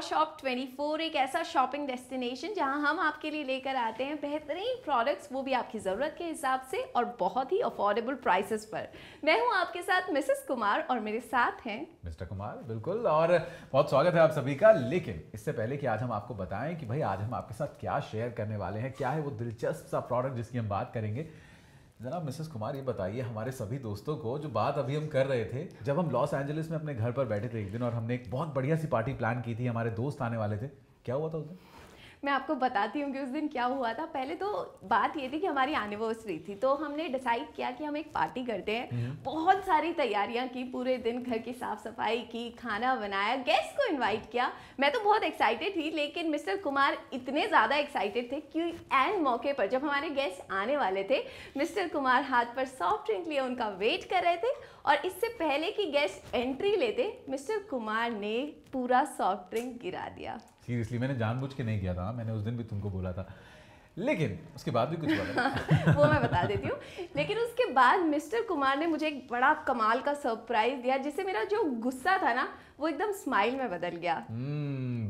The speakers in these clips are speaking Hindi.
शॉप 24 एक ऐसा शॉपिंग डेस्टिनेशन जहां हम आपके लिए लेकर आते हैं बेहतरीन प्रोडक्ट्स, वो भी आपकी ज़रूरत के हिसाब से और बहुत ही अफोर्डेबल प्राइसेस पर। मैं हूं आपके साथ मिसेस कुमार और मेरे साथ हैं मिस्टर कुमार। बिल्कुल, और बहुत स्वागत है आप सभी का। लेकिन इससे पहले कि आज हम आपको बताएं कि भाई आज हम आपके साथ क्या शेयर करने वाले हैं, क्या है वो दिलचस्प सा प्रोडक्ट जिसकी हम बात करेंगे, जनाब मिसेस कुमार ये बताइए हमारे सभी दोस्तों को, जो बात अभी हम कर रहे थे जब हम लॉस एंजलिस में अपने घर पर बैठे थे एक दिन और हमने एक बहुत बढ़िया सी पार्टी प्लान की थी, हमारे दोस्त आने वाले थे, क्या हुआ था उस दिन? मैं आपको बताती हूँ कि उस दिन क्या हुआ था। पहले तो बात ये थी कि हमारी एनिवर्सरी थी, तो हमने डिसाइड किया कि हम एक पार्टी करते हैं। बहुत सारी तैयारियां की, पूरे दिन घर की साफ सफाई की, खाना बनाया, गेस्ट को इनवाइट किया। मैं तो बहुत एक्साइटेड थी, लेकिन मिस्टर कुमार इतने ज़्यादा एक्साइटेड थे कि एंड मौके पर जब हमारे गेस्ट आने वाले थे, मिस्टर कुमार हाथ पर सॉफ्ट ड्रिंक लिए उनका वेट कर रहे थे और इससे पहले कि गेस्ट एंट्री लेते, मिस्टर कुमार ने पूरा सॉफ्ट ड्रिंक गिरा दिया। सीरियसली मैंने जानबूझ के नहीं किया था, मैंने उस दिन भी तुमको बोला था, लेकिन उसके बाद भी कुछ हुआ वो मैं बता देती हूँ। लेकिन उसके बाद मिस्टर कुमार ने मुझे एक बड़ा कमाल का सरप्राइज दिया, जिससे मेरा जो गुस्सा था ना वो एकदम स्माइल में बदल गया।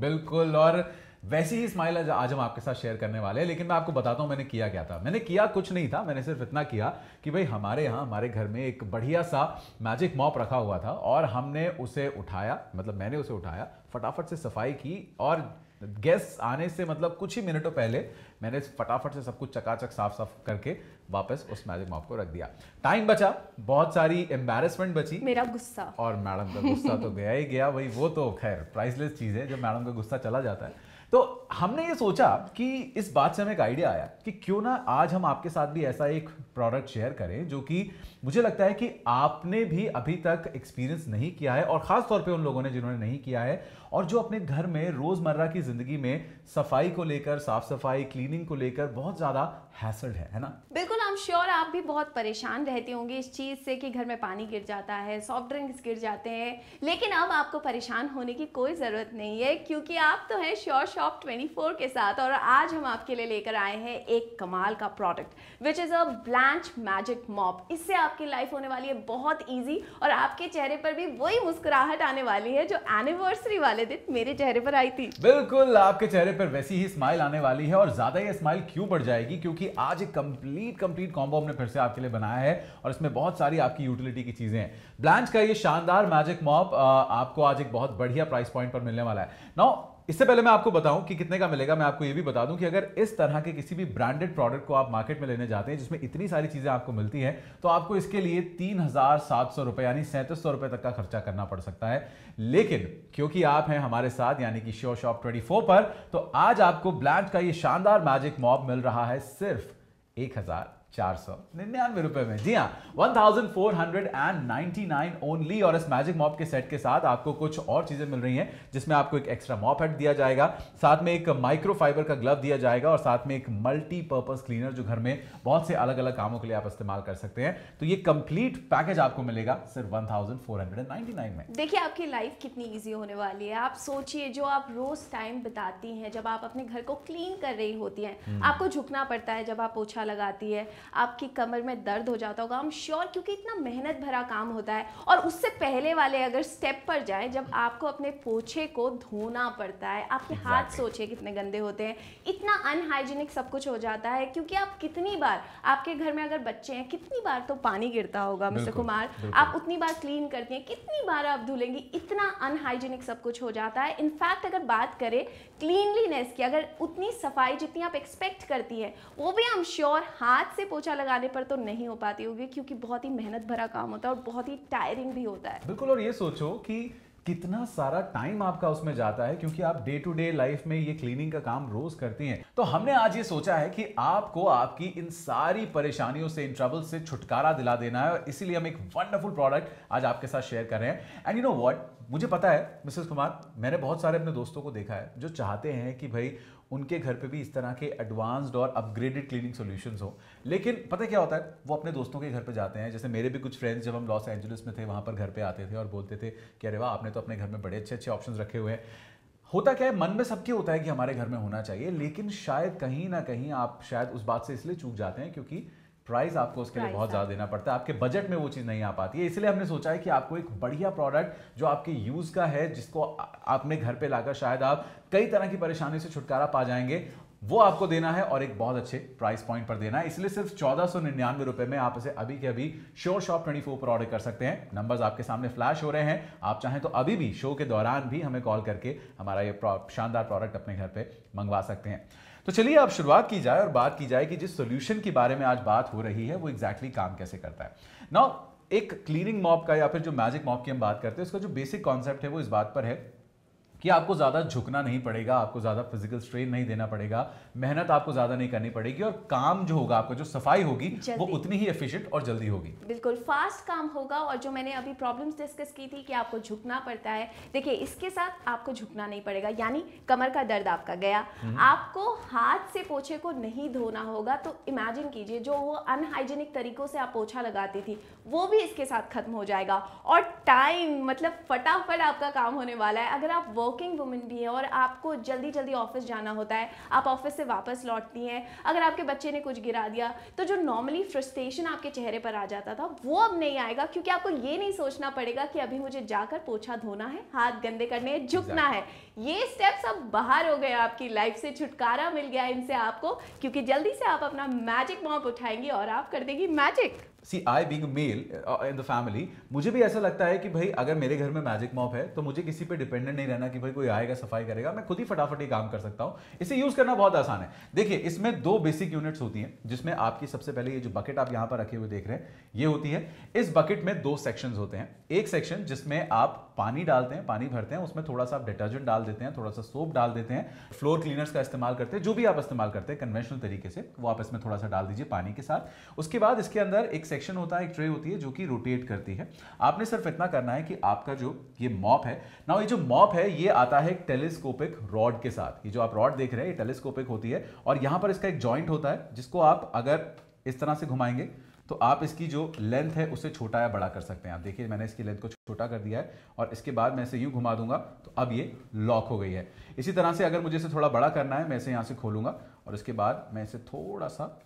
बिल्कुल, और वैसी ही स्माइल आज हम आपके साथ शेयर करने वाले हैं। लेकिन मैं आपको बताता हूँ मैंने किया क्या था। मैंने किया कुछ नहीं था, मैंने सिर्फ इतना किया कि भाई हमारे यहाँ हमारे घर में एक बढ़िया सा मैजिक मॉप रखा हुआ था और हमने उसे उठाया, मतलब मैंने उसे उठाया, फटाफट से सफाई की और गेस्ट आने से मतलब कुछ ही मिनटों पहले मैंने फटाफट से सब कुछ चकाचक साफ साफ करके वापस उस मैजिक मॉप को रख दिया। टाइम बचा, बहुत सारी एम्बैरेसमेंट बची, मेरा गुस्सा और मैडम का गुस्सा तो गया ही गया। वही वो तो खैर प्राइसलेस चीज है जब मैडम का गुस्सा चला जाता है। तो हमने ये सोचा कि इस बात से हमें एक आइडिया आया कि क्यों ना आज हम आपके साथ भी ऐसा एक प्रोडक्ट शेयर करें जो कि मुझे लगता है कि आपने भी अभी तक एक्सपीरियंस नहीं किया है, और खास तौर पे उन लोगों ने जिन्होंने नहीं किया है और जो अपने घर में रोजमर्रा की जिंदगी में सफाई को लेकर, साफ सफाई, क्लीनिंग को लेकर बहुत ज्यादा हैसल्ड है ना? बिल्कुल, आई एम श्योर आप भी बहुत परेशान रहते होंगे इस चीज़ से कि घर में पानी गिर जाता है, सॉफ्ट ड्रिंक्स गिर जाते हैं। लेकिन अब आपको परेशान होने की कोई ज़रूरत नहीं है, क्योंकि आप तो हैं श्योर शॉप 24 के साथ। और आज हम आपके लिए लेकर आए हैं एक कमाल का product which is a Blanche magic mop. इससे आपकी लाइफ होने वाली है बहुत ईजी और आपके चेहरे पर भी वही मुस्कुराहट आने वाली है जो एनिवर्सरी वाले दिन मेरे चेहरे पर आई थी। बिल्कुल, आपके चेहरे पर वैसी ही स्माइल आने वाली है, और ज्यादा ये स्माइल क्यों बढ़ जाएगी क्योंकि आज एक कंप्लीट कॉम्बो हमने फिर से आपके लिए बनाया है और इसमें बहुत सारी आपकी यूटिलिटी की चीजें हैं। ब्लैंच का ये शानदार मैजिक मॉप आपको आज एक बहुत बढ़िया प्राइस पॉइंट पर मिलने वाला है। नाउ इससे पहले मैं आपको बताऊं कि कितने का मिलेगा, मैं आपको ये भी बता दूं कि अगर इस तरह के किसी भी ब्रांडेड प्रोडक्ट को आप मार्केट में लेने जाते हैं जिसमें इतनी सारी चीजें आपको मिलती हैं, तो आपको इसके लिए 3,700 रुपए यानी 3700 रुपए तक का खर्चा करना पड़ सकता है। लेकिन क्योंकि आप हैं हमारे साथ यानी कि श्योर शॉप 24 पर, तो आज आपको ब्लैंच का ये शानदार मैजिक मॉप मिल रहा है सिर्फ 1,499 रुपए में। जी हाँ, 1,499 ओनली। और इस मैजिक मॉप के सेट के साथ आपको कुछ और चीजें मिल रही हैं, जिसमें आपको एक एक्स्ट्रा मॉप हेड दिया जाएगा, साथ में एक माइक्रो फाइबर का ग्लव दिया जाएगा और साथ में एक मल्टीपर्पज क्लीनर जो घर में बहुत से अलग अलग कामों के लिए आप इस्तेमाल कर सकते हैं। तो ये कंप्लीट पैकेज आपको मिलेगा सिर्फ 1,499 में। देखिए आपकी लाइफ कितनी इजी होने वाली है। आप सोचिए, जो आप रोज टाइम बिताती हैं, जब आप अपने घर को क्लीन कर रही होती हैं, आपको झुकना पड़ता है जब आप पोछा लगाती है, आपकी कमर में दर्द हो जाता होगा, हम श्योर, क्योंकि इतना मेहनत भरा काम होता है। और उससे पहले वाले अगर स्टेप पर जाए, जब आपको अपने पोछे को धोना पड़ता है, आपके हाथ सोचिए कितने गंदे होते हैं, इतना अनहाइजीनिक सब कुछ हो जाता है। क्योंकि आप कितनी बार, आपके घर में अगर बच्चे हैं, कितनी बार तो पानी गिरता होगा मिस्टर कुमार, आप उतनी बार क्लीन करती हैं, कितनी बार आप धुलेंगी, इतना अनहाइजीनिक सब कुछ हो जाता है। इनफैक्ट अगर बात करें क्लीनलीनेस की, अगर उतनी सफाई जितनी आप एक्सपेक्ट करती है, वो भी हम श्योर हाथ से पोछा लगाने पर तो नहीं हो पाती होगी, क्योंकि बहुत ही मेहनत भरा काम होता है और बहुत ही टायरिंग भी होता है। बिल्कुल, और ये सोचो कि कितना सारा टाइम आपका उसमें जाता है, क्योंकि आप डे टू डे लाइफ में ये क्लीनिंग का काम रोज करती हैं। तो हमने आज ये सोचा है कि आपको आपकी इन सारी परेशानियों से, इन ट्रबल से छुटकारा दिला देना है, और इसीलिए हम एक वंडरफुल प्रोडक्ट आज आपके साथ शेयर कर रहे हैं। एंड यू नो व्हाट, मुझे पता है मिसेस कुमार, मैंने बहुत सारे अपने दोस्तों को देखा है जो चाहते हैं कि भाई उनके घर पे भी इस तरह के एडवांस्ड और अपग्रेडेड क्लीनिंग सॉल्यूशंस हो। लेकिन पता क्या होता है, वो अपने दोस्तों के घर पे जाते हैं। जैसे मेरे भी कुछ फ्रेंड्स जब हम लॉस एंजलिस में थे, वहाँ पर घर पे आते थे और बोलते थे कि अरे वाह, आपने तो अपने घर में बड़े अच्छे अच्छे ऑप्शंस रखे हुए हैं। होता क्या है, मन में सबके होता है कि हमारे घर में होना चाहिए, लेकिन शायद कहीं ना कहीं आप शायद उस बात से इसलिए चूक जाते हैं क्योंकि प्राइस आपको उसके लिए बहुत ज्यादा देना पड़ता है, आपके बजट में वो चीज नहीं आ पाती है। इसलिए हमने सोचा है कि आपको एक बढ़िया प्रोडक्ट जो आपके यूज का है, जिसको आपने घर पे लाकर शायद आप कई तरह की परेशानी से छुटकारा पा जाएंगे, वो आपको देना है और एक बहुत अच्छे प्राइस पॉइंट पर देना है। इसलिए सिर्फ 1499 रुपए में आप इसे अभी के अभी श्योर शॉप 24 पर ऑर्डर कर सकते हैं। नंबर्स आपके सामने फ्लैश हो रहे हैं, आप चाहें तो अभी भी शो के दौरान भी हमें कॉल करके हमारा ये शानदार प्रोडक्ट अपने घर पे मंगवा सकते हैं। तो चलिए अब शुरुआत की जाए और बात की जाए कि जिस सोल्यूशन के बारे में आज बात हो रही है वो एग्जैक्टली काम कैसे करता है। नाउ एक क्लीनिंग मॉप का या फिर जो मैजिक मॉप की हम बात करते हैं, उसका जो बेसिक कॉन्सेप्ट है वो इस बात पर है कि आपको ज्यादा झुकना नहीं पड़ेगा, आपको ज्यादा फिजिकल स्ट्रेन नहीं देना पड़ेगा, मेहनत आपको ज्यादा नहीं करनी पड़ेगी और काम जो होगा आपका, जो सफाई होगी वो उतनी ही एफिशिएंट और जल्दी होगी। बिल्कुल फास्ट काम होगा। और जो मैंने अभी प्रॉब्लम्स डिस्कस की थी कि आपको झुकना पड़ता है, देखिए इसके साथ आपको झुकना नहीं पड़ेगा, यानी कमर का दर्द आपका गया। आपको हाथ से पोछे को नहीं धोना होगा। तो इमेजिन कीजिए जो वो अनहाइजीनिक तरीकों से आप पोछा लगाती थी वो भी इसके साथ खत्म हो जाएगा। और टाइम मतलब फटाफट आपका काम होने वाला है। अगर आप वर्किंग वुमेन भी है और आपको जल्दी जल्दी ऑफिस जाना होता है, आप ऑफिस से वापस लौटती हैं, अगर आपके बच्चे ने कुछ गिरा दिया तो जो नॉर्मली फ्रस्ट्रेशन आपके चेहरे पर आ जाता था वो अब नहीं आएगा, क्योंकि आपको ये नहीं सोचना पड़ेगा कि अभी मुझे जाकर पोछा धोना है, हाथ गंदे करने हैं, झुकना है। ये स्टेप्स अब बाहर हो गए, आपकी लाइफ से छुटकारा मिल गया इनसे आपको, क्योंकि जल्दी से आप अपना मैजिक मॉप उठाएंगी और आप कर देगी magic. See, I being a male in the family, मुझे भी ऐसा लगता है कि भाई अगर मेरे घर में मैजिक मॉप है तो मुझे किसी पे डिपेंडेंट नहीं रहना कि भाई कोई आएगा सफाई करेगा, मैं खुद ही फटाफट ये काम कर सकता हूं। इसे यूज करना बहुत आसान है। देखिए इसमें दो बेसिक यूनिट्स होती हैं, जिसमें आपकी सबसे पहले ये जो बकेट आप यहां पर रखे हुए देख रहे हैं ये होती है। इस बकेट में दो सेक्शंस होते हैं। एक सेक्शन जिसमें आप पानी डालते हैं, पानी भरते हैं, उसमें थोड़ा सा आप डिटर्जेंट डाल देते हैं, थोड़ा सा सोप डाल देते हैं, फ्लोर क्लीनर्स का इस्तेमाल करते हैं, जो भी आप इस्तेमाल करते हैं कन्वेंशनल तरीके से वो आप इसमें थोड़ा सा डाल दीजिए पानी के साथ। उसके बाद इसके अंदर एक सेक्शन होता है, एक ट्रे होती है जो कि रोटेट करती है। आपने सिर्फ इतना करना है कि आपका जो ये मॉप है ना, ये जो मॉप है ये आता है एक टेलीस्कोपिक रॉड के साथ। ये जो आप रॉड देख रहे हैं ये टेलीस्कोपिक होती है और यहां पर इसका एक जॉइंट होता है जिसको आप अगर इस तरह से घुमाएंगे तो आप इसकी जो लेंथ है उसे छोटा या बड़ा कर सकते हैं। आप देखिए मैंने इसकी लेंथ को छोटा कर दिया है और इसके बाद मैं इसे यूं घुमा दूंगा तो अब ये लॉक हो गई है। इसी तरह से अगर मुझे इसे थोड़ा बड़ा करना है, मैं इसे यहां से खोलूंगा और इसके बाद मैं इसे थोड़ा सा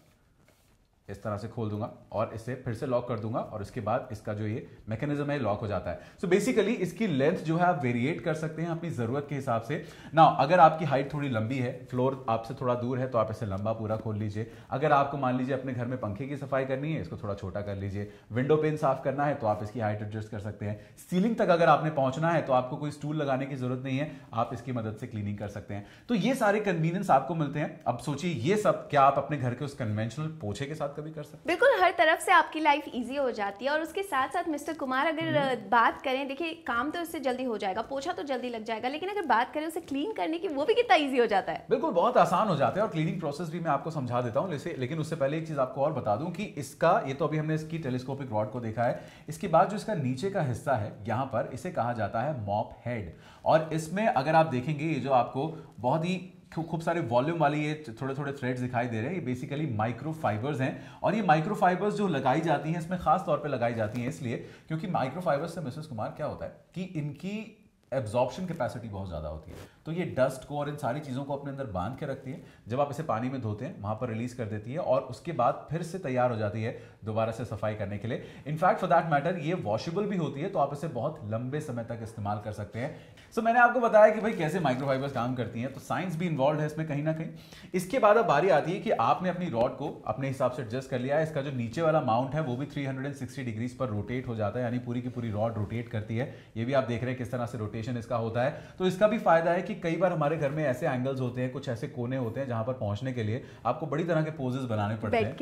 इस तरह से खोल दूंगा और इसे फिर से लॉक कर दूंगा और इसके बाद इसका जो ये मैकेनिज्म है लॉक हो जाता है। सो बेसिकली इसकी लेंथ जो है आप वेरिएट कर सकते हैं अपनी जरूरत के हिसाब से। ना अगर आपकी हाइट थोड़ी लंबी है, फ्लोर आपसे थोड़ा दूर है, तो आप इसे लंबा पूरा खोल लीजिए। अगर आपको मान लीजिए अपने घर में पंखे की सफाई करनी है, इसको थोड़ा छोटा कर लीजिए। विंडो पेन साफ करना है तो आप इसकी हाइट एडजस्ट कर सकते हैं। सीलिंग तक अगर आपने पहुंचना है तो आपको कोई स्टूल लगाने की जरूरत नहीं है, आप इसकी मदद से क्लीनिंग कर सकते हैं। तो ये सारे कन्वीनियंस आपको मिलते हैं। अब सोचिए ये सब क्या आप अपने घर के उस कन्वेंशनल पोछे के साथ कभी कर सकते हैं? बिल्कुल, हर तरफ से आपकी लाइफ इजी हो जाती है। और उसके साथ साथ मिस्टर कुमार अगर बात करें, देखिए काम तो इससे जल्दी हो जाएगा, पोछा तो जल्दी लग जाएगा, लेकिन अगर बात करें उसे क्लीन करने की, वो भी कितना इजी हो जाता है। बिल्कुल बहुत आसान हो जाता है और क्लीनिंग प्रोसेस भी मैं आपको समझा देता हूं। लेकिन उससे पहले एक चीज आपको और बता दूं कि इसका ये तो अभी हमने इसकी टेलीस्कोपिक रॉड को देखा है, इसके बाद जो इसका नीचे का हिस्सा है यहां पर इसे कहा जाता है मॉप हेड। और इसमें अगर आप देखेंगे ये जो आपको बहुत ही खूब सारे वॉल्यूम वाली ये थोड़े थोड़े थ्रेड्स दिखाई दे रहे हैं, ये बेसिकली माइक्रोफाइबर्स हैं। और ये माइक्रोफाइबर्स जो लगाई जाती हैं इसमें खास तौर पे लगाई जाती हैं इसलिए क्योंकि माइक्रोफाइबर्स से मिसेस कुमार क्या होता है कि इनकी एब्जॉर्प्शन कैपेसिटी बहुत ज्यादा होती है, तो ये डस्ट को और इन सारी चीजों को अपने अंदर बांध के रखती है। जब आप इसे पानी में धोते हैं वहां पर रिलीज कर देती है और उसके बाद फिर से तैयार हो जाती है दोबारा से सफाई करने के लिए। इनफैक्ट फॉर दैट मैटर ये वॉशेबल भी होती है, तो आप इसे बहुत लंबे समय तक इस्तेमाल कर सकते हैं। सो मैंने आपको बताया कि भाई कैसे माइक्रोफाइबर्स काम करती हैं, तो साइंस भी इन्वॉल्व है इसमें कहीं ना कहीं। इसके बाद अब बारी आती है कि आपने अपनी रॉड को अपने हिसाब से एडजस्ट कर लिया है। इसका जो नीचे वाला माउंट है वो भी 360 डिग्रीज पर रोटेट हो जाता है, यानी पूरी की पूरी रॉड रोटेट करती है। ये भी आप देख रहे हैं किस तरह से रोटेशन इसका होता है। तो इसका भी फायदा है कि कई बार हमारे घर में ऐसे एंगल्स होते हैं, कुछ ऐसे कोने होते हैं जहां पर पहुंचने के लिए आपको बड़ी तरह के पोजेस बनाने पड़ते हैं, बेड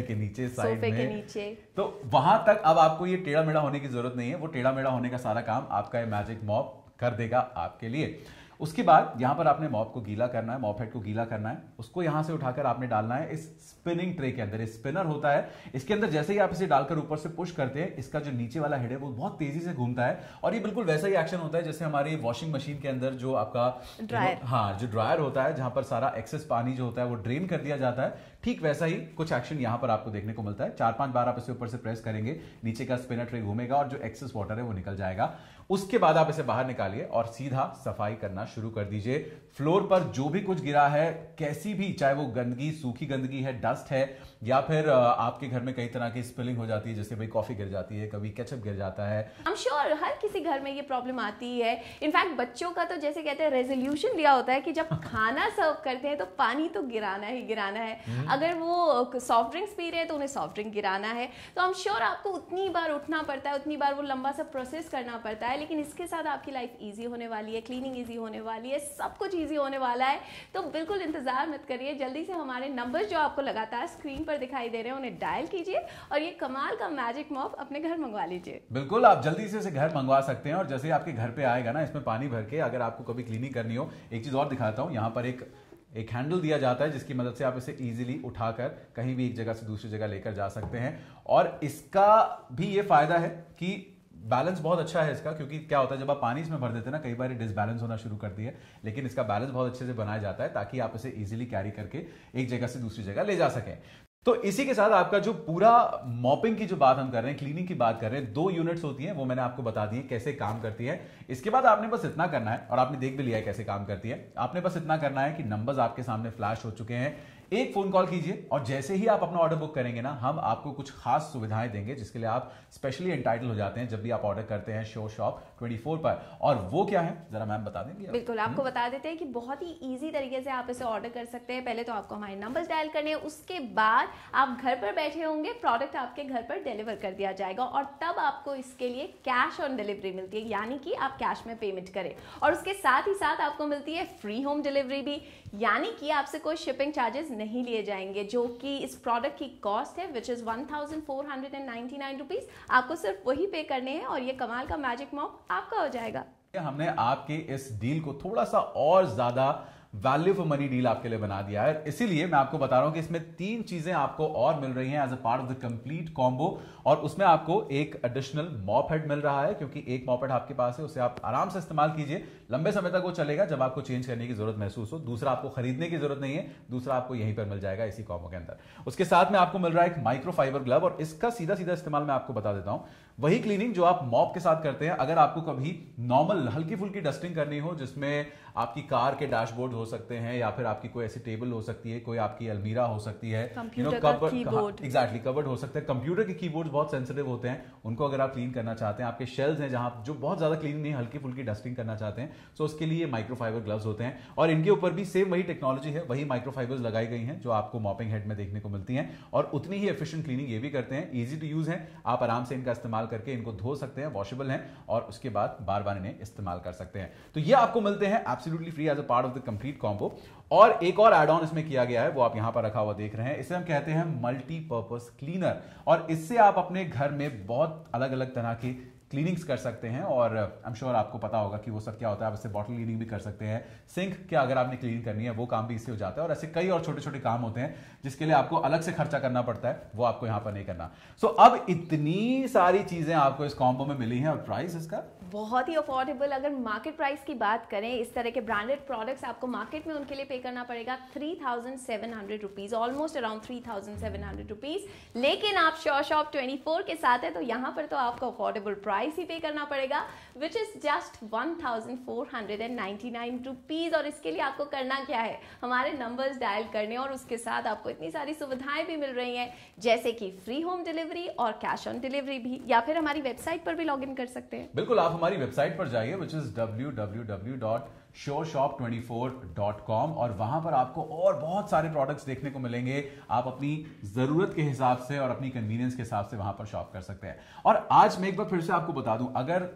के नीचे साइड में, के नीचे। तो वहां तक अब आपको ये टेढ़ा मेढ़ा होने की जरूरत नहीं है, वो टेढ़ा मेढ़ा होने का सारा काम आपका ये मैजिक मॉप कर देगा आपके लिए। उसके बाद यहां पर आपने मॉप को गीला करना है, मॉप हेड को गीला करना है, उसको यहां से उठाकर आपने डालना है इस स्पिनिंग ट्रे के अंदर। स्पिनर होता है, इसके अंदर जैसे ही आप इसे डालकर ऊपर से पुश करते हैं, इसका जो नीचे वाला हेड है वो बहुत तेजी से घूमता है और ये बिल्कुल वैसा ही एक्शन होता है जैसे हमारी वॉशिंग मशीन के अंदर जो आपका ड्रायर, हाँ जो ड्रायर होता है, जहां पर सारा एक्सेस पानी जो होता है वो ड्रेन कर दिया जाता है, ठीक वैसा ही कुछ एक्शन यहां पर आपको देखने को मिलता है। 4-5 बार आप इसे ऊपर से प्रेस करेंगे, नीचे का स्पिनर ट्रे घूमेगा और जो एक्सेस वाटर है वो निकल जाएगा। उसके बाद आप इसे बाहर निकालिए और सीधा सफाई करना शुरू कर दीजिए। फ्लोर पर जो भी कुछ गिरा है, कैसी भी, चाहे वो गंदगी, सूखी गंदगी है, डस्ट है, या फिर आपके घर में कई तरह की स्पिलिंग हो जाती है, जैसे भाई कॉफी गिर जाती है, कभी केचप गिर जाता है। I'm sure हर किसी घर में ये प्रॉब्लम आती है। इनफैक्ट बच्चों का तो जैसे कहते हैं रेजोल्यूशन लिया होता है कि जब खाना सर्व करते हैं तो पानी तो गिराना ही गिराना है। अगर वो सॉफ्ट ड्रिंक्स पी रहे हैं तो उन्हें सॉफ्ट ड्रिंक गिराना है। तो I'm sure आपको उतनी बार उठना पड़ता है, उतनी बार वो लंबा सा प्रोसेस करना पड़ता है, लेकिन इसके साथ आपकी लाइफ ईजी होने वाली है, क्लीनिंग ईजी होने वाली है, सब कुछ ईजी होने वाला है। तो बिल्कुल इंतजार मत करिए, जल्दी से हमारे नंबर जो आपको लगातार स्क्रीन पर दिखाई दे रहे हैं उन्हें डायल कीजिए और ये कमाल का मैजिक मॉप अपने घर मंगवा लीजिए। बिल्कुल, आप जल्दी से इसे घर मंगवा सकते हैं और जैसे ही आपके घर पे आएगा ना, इसमें पानी भर के, अगर आपको कभी क्लीनिंग करनी हो, एक चीज और दिखाता हूं, यहां पर एक हैंडल दिया जाता है जिसकी मदद से आप इसे इजीली उठाकर कहीं भी एक जगह से दूसरी जगह लेकर जा सकते हैं। और इसका भी ये फायदा है कि बैलेंस बहुत अच्छा है इसका, क्योंकि क्या होता है जब आप पानी इसमें भर देते हैं ना, कई बार डिसबैलेंस होना शुरू करती है, लेकिन इसका बैलेंस बहुत अच्छे से बनाया जाता है ताकि आप इसे इजीली कैरी करके एक जगह से दूसरी जगह ले जा सकें। तो इसी के साथ आपका जो पूरा मॉपिंग की जो बात हम कर रहे हैं, क्लीनिंग की बात कर रहे हैं, 2 यूनिट्स होती हैं, वो मैंने आपको बता दी है कैसे काम करती है। इसके बाद आपने बस इतना करना है, और आपने देख भी लिया है कैसे काम करती है, आपने बस इतना करना है कि नंबर्स आपके सामने फ्लैश हो चुके हैं, एक फोन कॉल कीजिए और जैसे ही आप अपना ऑर्डर बुक करेंगे ना, हम आपको कुछ खास सुविधाएं देंगे जिसके लिए आप स्पेशली एंटाइटल हो जाते हैं जब भी आप ऑर्डर करते हैं शो शॉप 24 पर। और वो क्या है, जरा मैम बता देंगे? बिल्कुल, आपको बता देते हैं कि बहुत ही इजी तरीके से आप इसे ऑर्डर कर सकते हैं। पहले तो आपको हमारे नंबर्स डायल करने हैं, उसके बाद आप घर पर बैठे होंगे, प्रोडक्ट आपके घर पर डिलीवर कर दिया जाएगा और तब आपको इसके लिए कैश ऑन डिलीवरी मिलती है, यानी कि आप कैश में पेमेंट करें। और उसके साथ ही साथ आपको मिलती है फ्री होम डिलीवरी भी, यानी कि आपसे कोई शिपिंग चार्जेस नहीं लिए जाएंगे, जो कि इस प्रोडक्ट की कॉस्ट है विच इज 1499 रुपीज। आपको सिर्फ वही पे करने हैं और ये कमाल का मैजिक मॉप आपका हो जाएगा। हमने आपके इस डील को थोड़ा सा और ज्यादा वैल्यू फॉर मनी डील आपके लिए बना दिया है, इसीलिए मैं आपको बता रहा हूं कि इसमें 3 चीजें आपको और मिल रही हैं as a part of the complete combo. और उसमें आपको एक एडिशनल मॉप हेड मिल रहा है, क्योंकि एक मॉप हेड आपके पास है, उसे आप आराम से इस्तेमाल कीजिए, लंबे समय तक वो चलेगा जब आपको चेंज करने की जरूरत महसूस हो। दूसरा आपको खरीदने की जरूरत नहीं है, दूसरा आपको यहीं पर मिल जाएगा इसी कॉम्बो के अंदर। उसके साथ में आपको मिल रहा है एक माइक्रोफाइबर ग्लव, और इसका सीधा सीधा इस्तेमाल मैं आपको बता देता हूं। वही क्लीनिंग जो आप मॉप के साथ करते हैं, अगर आपको कभी नॉर्मल हल्की फुल्की डस्टिंग करनी हो, जिसमें आपकी कार के डैशबोर्ड हो सकते हैं, या फिर आपकी कोई ऐसी टेबल हो सकती है, कोई आपकी अलमीरा हो सकती है, एग्जैक्टली कबर्ड हो सकता है, कंप्यूटर के कीबोर्ड बहुत सेंसिटिव होते हैं, उनको अगर आप क्लीन करना चाहते हैं, आपके शेल्स हैं जहां जो बहुत ज्यादा क्लीन नहीं, हल्की फुल्की डस्टिंग करना चाहते हैं, तो उसके लिए माइक्रोफाइबर ग्लव्स होते हैं। और इनके ऊपर भी सेम वही टेक्नोलॉजी है, वही माइक्रोफाइबर्स लगाई गई हैं जो आपको मॉपिंग हेड में देखने को मिलती हैं, और उतनी ही एफिशिएंट क्लीनिंग ये भी करते हैं। इजी टू यूज है, आप आराम से इनका इस्तेमाल करके इनको धो सकते हैं, वॉशेबल हैं, और उसके बाद बार बार इन्हें इस्तेमाल कर सकते हैं। तो ये आपको मिलते हैं absolutely free as a part of the complete combo. और एक और एड ऑन इसमें किया गया है, वो आप यहां पर रखा हुआ देख रहे हैं, इसे हम कहते हैं मल्टीपर्पस क्लीनर। और इससे आप अपने घर में बहुत अलग अलग तरह की क्लीनिंग्स कर सकते हैं, और आई एम श्योर आपको पता होगा कि वो सब क्या होता है। आप इससे बॉटल क्लीनिंग भी कर सकते हैं, सिंक क्या अगर आपने क्लीन करनी है वो काम भी इससे हो जाता है, और ऐसे कई और छोटे छोटे काम होते हैं जिसके लिए आपको अलग से खर्चा करना पड़ता है, वो आपको यहां पर नहीं करना। सो अब इतनी सारी चीजें आपको इस कॉम्बो में मिली हैं, और प्राइस इसका बहुत ही अफोर्डेबल। अगर मार्केट प्राइस की बात करें, इस तरह के ब्रांडेड प्रोडक्ट्स आपको मार्केट में उनके लिए पे करना पड़ेगा 3700 रुपीज, ऑलमोस्ट अराउंड 3700 रुपीज। लेकिन आप शो शॉप 24 के साथ है तो यहाँ पर तो आपको अफोर्डेबल प्राइस ही पे करना पड़ेगा, विच इज जस्ट 1499 रुपीज। और इसके लिए आपको करना क्या है, हमारे नंबर्स डायल करने, और उसके साथ आपको इतनी सारी सुविधाएं भी मिल रही हैं, जैसे कि फ्री होम डिलीवरी और कैश ऑन डिलीवरी भी, या फिर हमारी वेबसाइट पर भी लॉग इन कर सकते हैं। बिल्कुल, आप हमारी वेबसाइट पर जाइए विच इज www.showshop24.com, और वहां पर आपको और बहुत सारे प्रोडक्ट्स देखने को मिलेंगे। आप अपनी जरूरत के हिसाब से और अपनी कन्वीनियंस के हिसाब से वहां पर शॉप कर सकते हैं। और आज मैं एक बार फिर से आपको बता दूं, अगर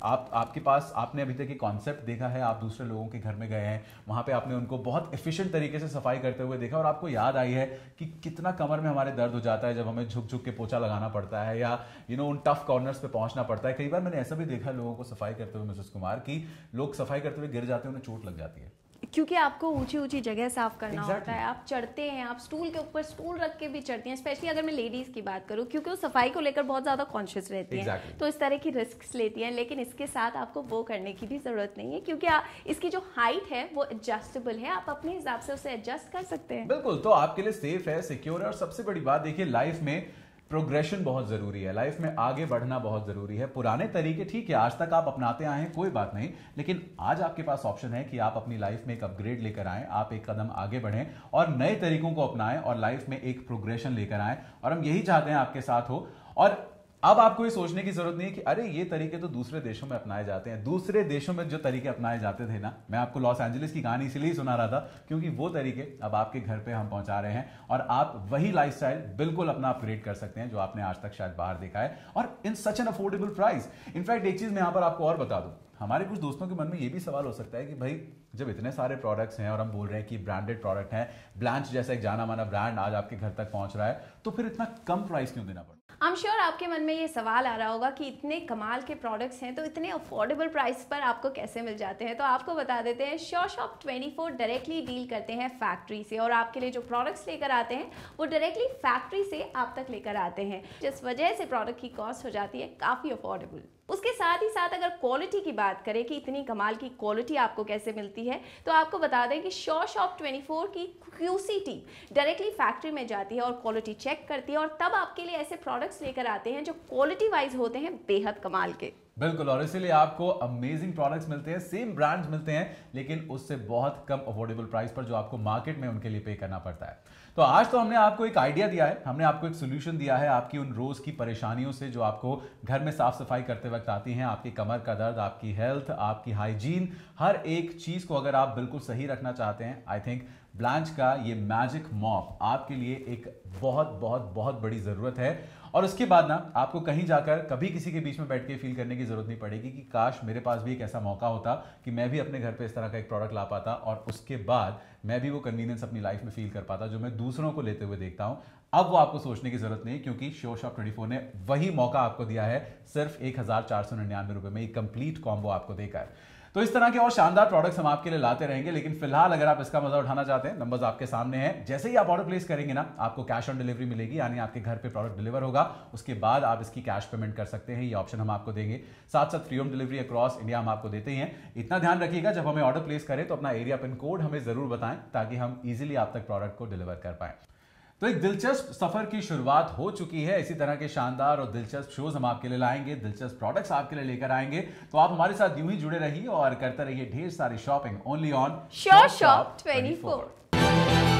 आपके पास आपने अभी तक ये कॉन्सेप्ट देखा है, आप दूसरे लोगों के घर में गए हैं, वहां पे आपने उनको बहुत एफिशिएंट तरीके से सफाई करते हुए देखा, और आपको याद आई है कि कितना कमर में हमारे दर्द हो जाता है जब हमें झुक झुक के पोछा लगाना पड़ता है, या उन टफ कॉर्नर्स पे पहुंचना पड़ता है। कई बार मैंने ऐसा भी देखा लोगों को सफाई करते हुए, मिसेस कुमार, की लोग सफाई करते हुए गिर जाते हैं, उन्हें चोट लग जाती है। क्योंकि आपको ऊंची ऊंची जगह साफ करना होता है, आप चढ़ते हैं, आप स्टूल के ऊपर स्टूल रख के भी चढ़ती हैं, स्पेशली अगर मैं लेडीज की बात करूं, क्योंकि वो सफाई को लेकर बहुत ज्यादा कॉन्शियस रहती हैं, तो इस तरह की रिस्क लेती हैं। लेकिन इसके साथ आपको वो करने की भी जरूरत नहीं है, क्योंकि इसकी जो हाइट है वो एडजस्टेबल है, आप अपने हिसाब से उसे एडजस्ट कर सकते हैं। बिल्कुल, तो आपके लिए सेफ है, सिक्योर है, और सबसे बड़ी बात देखिए, लाइफ में प्रोग्रेशन बहुत जरूरी है, लाइफ में आगे बढ़ना बहुत जरूरी है। पुराने तरीके ठीक है, आज तक आप अपनाते आए हैं, कोई बात नहीं, लेकिन आज आपके पास ऑप्शन है कि आप अपनी लाइफ में एक अपग्रेड लेकर आए, आप एक कदम आगे बढ़ें और नए तरीकों को अपनाएं और लाइफ में एक प्रोग्रेशन लेकर आए। और हम यही चाहते हैं आपके साथ हो। और अब आपको ये सोचने की जरूरत नहीं है कि अरे ये तरीके तो दूसरे देशों में अपनाए जाते हैं। दूसरे देशों में जो तरीके अपनाए जाते थे ना, मैं आपको लॉस एंजलिस की कहानी इसलिए सुना रहा था क्योंकि वो तरीके अब आपके घर पे हम पहुंचा रहे हैं और आप वही लाइफस्टाइल बिल्कुल अपना अपग्रेड कर सकते हैं जो आपने आज तक शायद बाहर देखा है, और in such an affordable price. In fact एक चीज मैं यहां पर आपको और बता दूं, हमारे कुछ दोस्तों के मन में ये भी सवाल हो सकता है कि भाई जब इतने सारे प्रोडक्ट्स हैं और हम बोल रहे हैं कि ब्रांडेड प्रोडक्ट है, ब्लांच जैसा एक जाना माना ब्रांड आज आपके घर तक पहुंच रहा है, तो फिर इतना कम प्राइस क्यों देना पड़ता है? आई एम श्योर आपके मन में ये सवाल आ रहा होगा कि इतने कमाल के प्रोडक्ट्स हैं तो इतने अफोर्डेबल प्राइस पर आपको कैसे मिल जाते हैं। तो आपको बता देते हैं, श्योर शॉप 24 डायरेक्टली डील करते हैं फैक्ट्री से, और आपके लिए जो प्रोडक्ट्स लेकर आते हैं वो डायरेक्टली फैक्ट्री से आप तक लेकर आते हैं, जिस वजह से प्रोडक्ट की कॉस्ट हो जाती है काफ़ी अफोर्डेबल। उसके साथ ही साथ अगर क्वालिटी की बात करें कि इतनी कमाल की क्वालिटी आपको कैसे मिलती है, तो आपको बता दें कि श्योर शॉप 24 की QC टीम डायरेक्टली फैक्ट्री में जाती है और क्वालिटी चेक करती है, और तब आपके लिए ऐसे प्रोडक्ट्स लेकर आते हैं जो क्वालिटी वाइज होते हैं बेहद कमाल के। बिल्कुल, और इसीलिए आपको अमेजिंग प्रोडक्ट्स मिलते हैं, सेम ब्रांड्स मिलते हैं, लेकिन उससे बहुत कम अफोर्डेबल प्राइस पर जो आपको मार्केट में उनके लिए पे करना पड़ता है। तो आज तो हमने आपको एक आइडिया दिया है, हमने आपको एक सोल्यूशन दिया है आपकी उन रोज की परेशानियों से जो आपको घर में साफ सफाई करते वक्त आती हैं। आपकी कमर का दर्द, आपकी हेल्थ, आपकी हाइजीन, हर एक चीज को अगर आप बिल्कुल सही रखना चाहते हैं, आई थिंक ब्लांच का ये मैजिक मॉप आपके लिए एक बहुत बहुत बहुत बड़ी जरूरत है। और उसके बाद ना आपको कहीं जाकर कभी किसी के बीच में बैठ के फील करने की जरूरत नहीं पड़ेगी कि काश मेरे पास भी एक ऐसा मौका होता कि मैं भी अपने घर पे इस तरह का एक प्रोडक्ट ला पाता और उसके बाद मैं भी वो कन्वीनियंस अपनी लाइफ में फील कर पाता जो मैं दूसरों को लेते हुए देखता हूं। अब वो आपको सोचने की जरूरत नहीं, क्योंकि श्योर शॉप 24 ने वही मौका आपको दिया है सिर्फ 1499 रुपए में, एक कंप्लीट कॉम्बो आपको देकर। तो इस तरह के और शानदार प्रोडक्ट्स हम आपके लिए लाते रहेंगे, लेकिन फिलहाल अगर आप इसका मजा उठाना चाहते हैं, नंबर्स आपके सामने हैं। जैसे ही आप ऑर्डर प्लेस करेंगे ना, आपको कैश ऑन डिलीवरी मिलेगी, यानी आपके घर पे प्रोडक्ट डिलीवर होगा, उसके बाद आप इसकी कैश पेमेंट कर सकते हैं, ये ऑप्शन हम आपको देंगे। साथ साथ free home delivery across India हम आपको देते हैं। इतना ध्यान रखिएगा जब हमें ऑर्डर प्लेस करें तो अपना एरिया पिन कोड हमें जरूर बताएं ताकि हम इजीली आप तक प्रोडक्ट को डिलीवर कर पाएं। तो एक दिलचस्प सफर की शुरुआत हो चुकी है। इसी तरह के शानदार और दिलचस्प शोज हम आपके लिए लाएंगे, दिलचस्प प्रोडक्ट्स आपके लिए लेकर आएंगे। तो आप हमारे साथ यूं ही जुड़े रहिए और करते रहिए ढेर सारी shopping only on sure shop 24।